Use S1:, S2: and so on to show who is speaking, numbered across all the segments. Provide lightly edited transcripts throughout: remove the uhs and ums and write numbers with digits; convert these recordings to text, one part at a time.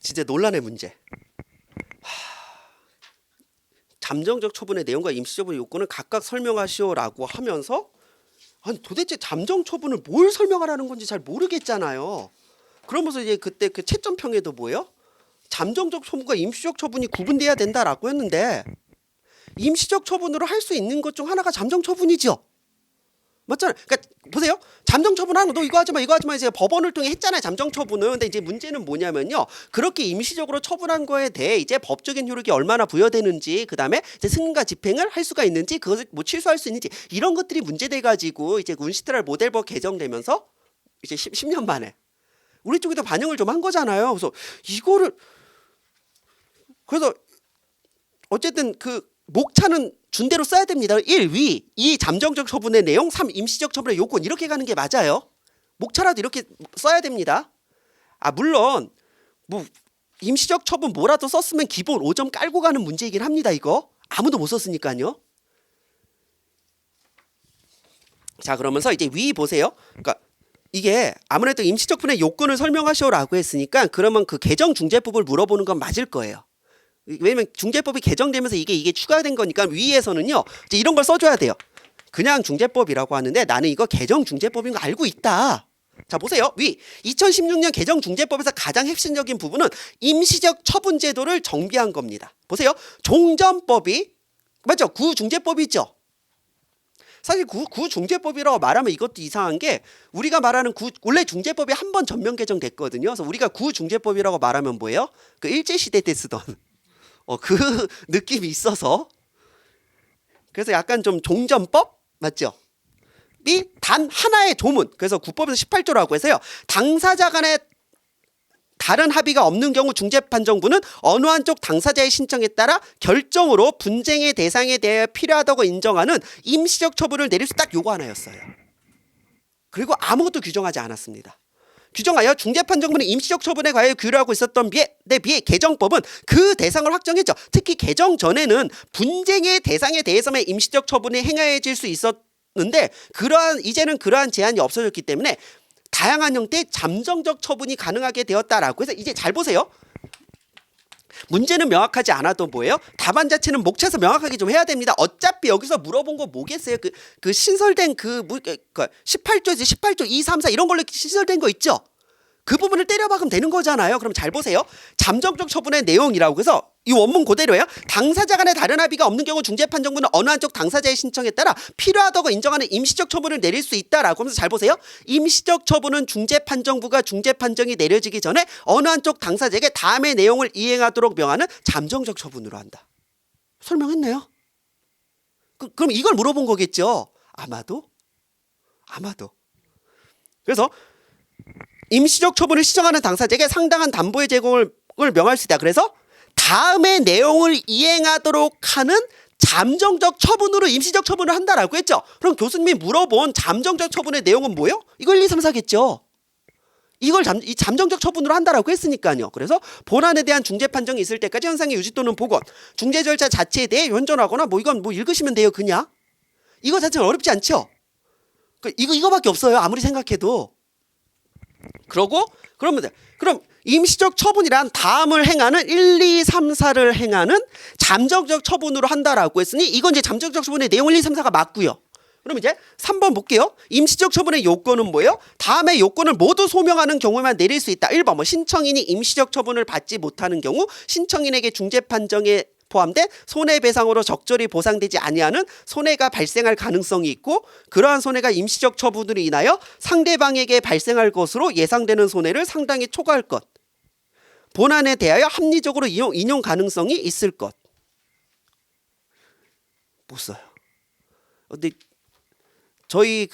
S1: 진짜 논란의 문제. 잠정적 처분의 내용과 임시처분의 요건을 각각 설명하시오라고 하면서 아니 도대체 잠정 처분을 뭘 설명하라는 건지 잘 모르겠잖아요. 그러면서 이제 그때 그 채점평에도 뭐예요? 잠정적 처분과 임시적 처분이 구분돼야 된다라고 했는데 임시적 처분으로 할 수 있는 것 중 하나가 잠정 처분이죠. 맞잖아요. 그러니까 보세요. 잠정 처분하는 거 너 이거 하지 마 이거 하지 마 이제 법원을 통해 했잖아요. 잠정 처분은. 근데 이제 문제는 뭐냐면요. 그렇게 임시적으로 처분한 거에 대해 이제 법적인 효력이 얼마나 부여되는지 그다음에 이제 승인과 집행을 할 수가 있는지 그것을 뭐 취소할 수 있는지 이런 것들이 문제돼 가지고 이제 운시트랄 모델법 개정되면서 이제 10년 만에 우리 쪽에도 반영을 좀 한 거잖아요. 그래서 이거를 그래서 어쨌든 그 목차는 준대로 써야 됩니다. 1. 위 2. 잠정적 처분의 내용 3. 임시적 처분의 요건 이렇게 가는 게 맞아요. 목차라도 이렇게 써야 됩니다. 아 물론 뭐 임시적 처분 뭐라도 썼으면 기본 5점 깔고 가는 문제이긴 합니다. 이거 아무도 못 썼으니까요. 자 그러면서 이제 위 보세요. 그러니까 이게 아무래도 임시적 처분의 요건을 설명하시오라고 했으니까 그러면 그 개정중재법을 물어보는 건 맞을 거예요. 왜냐면 중재법이 개정되면서 이게 추가된 거니까 위에서는요 이제 이런 걸 써줘야 돼요. 그냥 중재법이라고 하는데 나는 이거 개정중재법인 거 알고 있다. 자 보세요. 위 2016년 개정중재법에서 가장 핵심적인 부분은 임시적 처분 제도를 정비한 겁니다. 보세요. 종전법이 맞죠? 구중재법이죠. 사실 구중재법이라고 말하면 이것도 이상한 게 우리가 말하는 원래 중재법이 한 번 전면 개정됐거든요. 그래서 우리가 구중재법이라고 말하면 뭐예요? 그 일제시대 때 쓰던 그 느낌이 있어서 그래서 약간 좀 종전법 맞죠? 이 단 하나의 조문 그래서 구법에서 18조라고 해서요. 당사자 간의 다른 합의가 없는 경우 중재판정부는 어느 한쪽 당사자의 신청에 따라 결정으로 분쟁의 대상에 대해 필요하다고 인정하는 임시적 처분을 내릴 수 딱 요거 하나였어요. 그리고 아무것도 규정하지 않았습니다. 규정하여 중재판정부는 임시적 처분에 관하여 규율하고 있었던 데 비해 개정법은 그 대상을 확정했죠. 특히 개정 전에는 분쟁의 대상에 대해서만 임시적 처분이 행해질 수 있었는데 이제는 그러한 제한이 없어졌기 때문에 다양한 형태의 잠정적 처분이 가능하게 되었다라고 해서 이제 잘 보세요. 문제는 명확하지 않아도 뭐예요? 답안 자체는 목차에서 명확하게 좀 해야 됩니다. 어차피 여기서 물어본 거 뭐겠어요? 그 신설된 18조지 18조 2, 3, 4 이런 걸로 신설된 거 있죠? 그 부분을 때려박으면 되는 거잖아요. 그럼 잘 보세요. 잠정적 처분의 내용이라고 해서 이 원문 그대로예요. 당사자 간의 다른 합의가 없는 경우 중재판정부는 어느 한쪽 당사자의 신청에 따라 필요하다고 인정하는 임시적 처분을 내릴 수 있다라고 하면서 잘 보세요. 임시적 처분은 중재판정부가 중재판정이 내려지기 전에 어느 한쪽 당사자에게 다음의 내용을 이행하도록 명하는 잠정적 처분으로 한다. 설명했네요. 그럼 이걸 물어본 거겠죠. 아마도. 그래서 임시적 처분을 시정하는 당사자에게 상당한 담보의 제공을 명할 수 있다. 그래서 다음의 내용을 이행하도록 하는 잠정적 처분으로 임시적 처분을 한다라고 했죠. 그럼 교수님이 물어본 잠정적 처분의 내용은 뭐예요? 이거 1, 2, 3, 4겠죠. 이걸 이 잠정적 처분으로 한다라고 했으니까요. 그래서 본안에 대한 중재 판정이 있을 때까지 현상의 유지 또는 복원, 중재 절차 자체에 대해 현존하거나 이건 읽으시면 돼요. 그냥 이거 자체는 어렵지 않죠. 이거밖에 없어요. 아무리 생각해도. 그럼 임시적 처분이란 다음을 행하는 1, 2, 3, 4를 행하는 잠정적 처분으로 한다라고 했으니 이건 이제 잠정적 처분의 내용 1, 2, 3, 4가 맞고요. 그럼 이제 3번 볼게요. 임시적 처분의 요건은 뭐예요? 다음의 요건을 모두 소명하는 경우에만 내릴 수 있다. 1번 신청인이 임시적 처분을 받지 못하는 경우 신청인에게 중재 판정에 포함된 손해배상으로 적절히 보상되지 아니하는 손해가 발생할 가능성이 있고 그러한 손해가 임시적 처분으로 인하여 상대방에게 발생할 것으로 예상되는 손해를 상당히 초과할 것. 본안에 대하여 합리적으로 인용 가능성이 있을 것. 못 써요. 근데 저희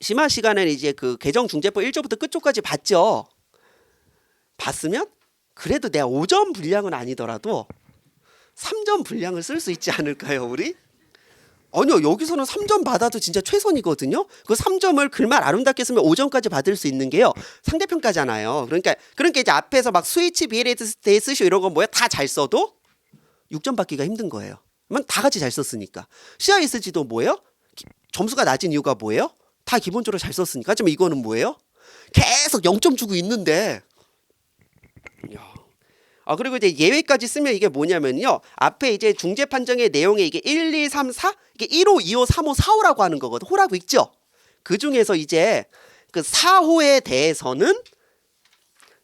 S1: 심화 시간에는 이제 개정중재법 1조부터 끝조까지 봤죠. 봤으면 그래도 내가 5점 분량은 아니더라도 3점 분량을 쓸 수 있지 않을까요, 우리? 아니요, 여기서는 3점 받아도 진짜 최선이거든요. 그 3점을 글만 아름답게 쓰면 5점까지 받을 수 있는 게요. 상대평가잖아요. 그러니까 이제 앞에서 막 스위치 비엘에 쓰시오 이런 거 뭐야? 다 잘 써도 6점 받기가 힘든 거예요. 그러면 다 같이 잘 썼으니까. CISG도 뭐예요? 점수가 낮은 이유가 뭐예요? 다 기본적으로 잘 썼으니까. 하지만 이거는 뭐예요? 계속 0점 주고 있는데 야. 그리고 이제 예외까지 쓰면 이게 뭐냐면요. 앞에 이제 중재 판정의 내용에 이게 1, 2, 3, 4 이게 1호, 2호, 3호, 4호라고 하는 거거든. 호라고 있죠. 그 중에서 이제 그 4호에 대해서는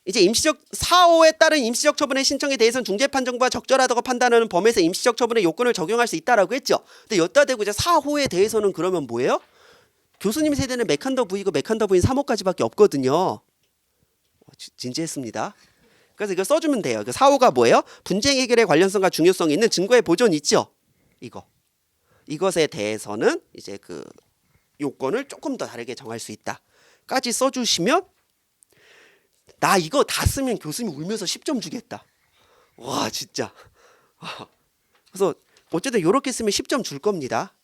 S1: 이제 임시적 4호에 따른 임시적 처분의 신청에 대해서는 중재 판정과 적절하다고 판단하는 범위에서 임시적 처분의 요건을 적용할 수 있다라고 했죠. 근데 여기다 대고 이제 4호에 대해서는 그러면 뭐예요? 교수님 세대는 메칸더 V고 메칸더 V는 3호까지밖에 없거든요. 진지했습니다. 그래서 이거 써주면 돼요. 그 4호가 뭐예요? 분쟁 해결의 관련성과 중요성이 있는 증거의 보존 있죠. 이것에 대해서는 이제 그 요건을 조금 더 다르게 정할 수 있다까지 써주시면 나 이거 다 쓰면 교수님 울면서 10점 주겠다. 와 진짜. 그래서 어쨌든 이렇게 쓰면 10점 줄 겁니다.